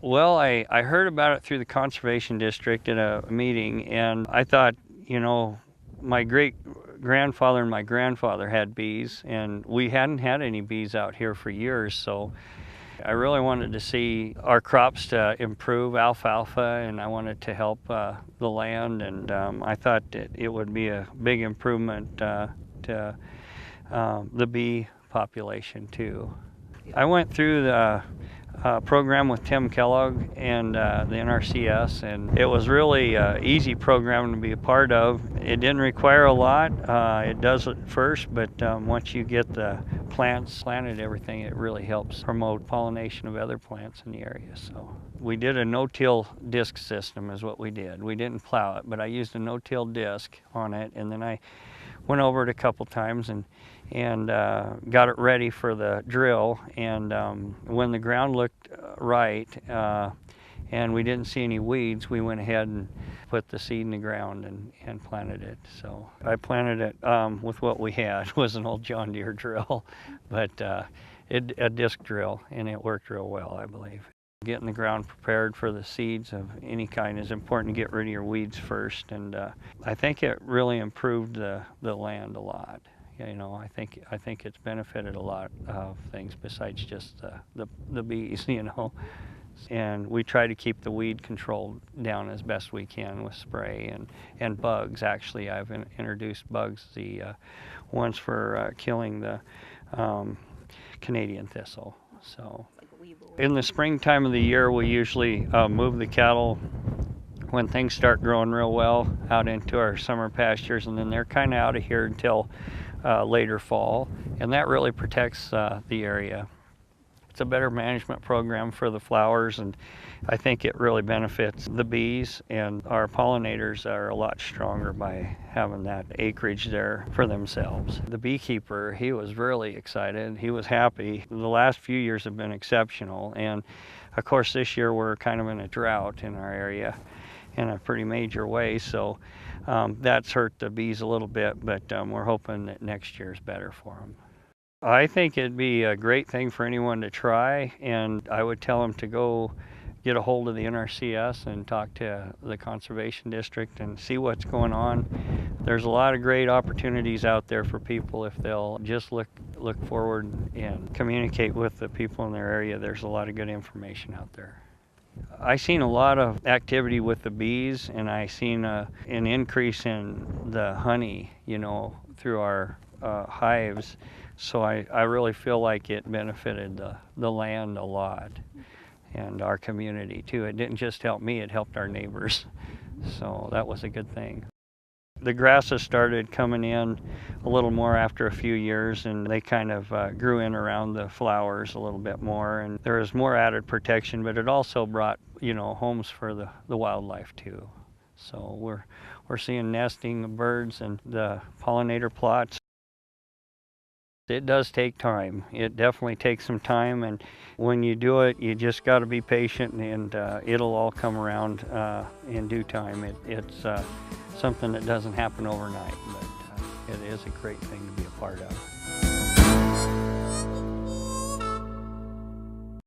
Well, I heard about it through the Conservation District at a meeting, and I thought, you know, my great-grandfather and my grandfather had bees, and we hadn't had any bees out here for years, so I really wanted to see our crops to improve, alfalfa, and I wanted to help the land, and I thought that it would be a big improvement to the bee population too. I went through the program with Tim Kellogg and the NRCS, and it was really an easy program to be a part of. It didn't require a lot. It does it first, but once you get the plants planted, everything, it really helps promote pollination of other plants in the area. So we did a no-till disc system is what we did. We didn't plow it, but I used a no-till disc on it, and then I went over it a couple times and got it ready for the drill. And when the ground looked right and we didn't see any weeds, we went ahead and put the seed in the ground and planted it. So I planted it with what we had. It was an old John Deere drill, but a disc drill, and it worked real well, I believe. Getting the ground prepared for the seeds of any kind is important to get rid of your weeds first, and I think it really improved the land a lot. You know, I think it's benefited a lot of things besides just the bees, you know. And we try to keep the weed control down as best we can with spray and bugs. Actually, I've introduced bugs, the ones for killing the Canadian thistle. So in the springtime of the year, we usually move the cattle when things start growing real well out into our summer pastures, and then they're kind of out of here until later fall, and that really protects the area. It's a better management program for the flowers, and I think it really benefits the bees, and our pollinators are a lot stronger by having that acreage there for themselves. The beekeeper, he was really excited. He was happy. The last few years have been exceptional, and of course this year we're kind of in a drought in our area in a pretty major way, so that's hurt the bees a little bit, but we're hoping that next year is better for them. I think it'd be a great thing for anyone to try, and I would tell them to go get a hold of the NRCS and talk to the Conservation District and see what's going on. There's a lot of great opportunities out there for people if they'll just look forward and communicate with the people in their area. There's a lot of good information out there. I seen a lot of activity with the bees, and I seen an increase in the honey, you know, through our hives. So I really feel like it benefited the land a lot and our community too. It didn't just help me, it helped our neighbors. So that was a good thing. The grasses started coming in a little more after a few years, and they kind of grew in around the flowers a little bit more, and there was more added protection, but it also brought, you know, homes for the wildlife too. So we're seeing nesting of birds and the pollinator plots. It does take time. It definitely takes some time, and when you do it, you just got to be patient, and it'll all come around in due time. It's something that doesn't happen overnight, but it is a great thing to be a part of.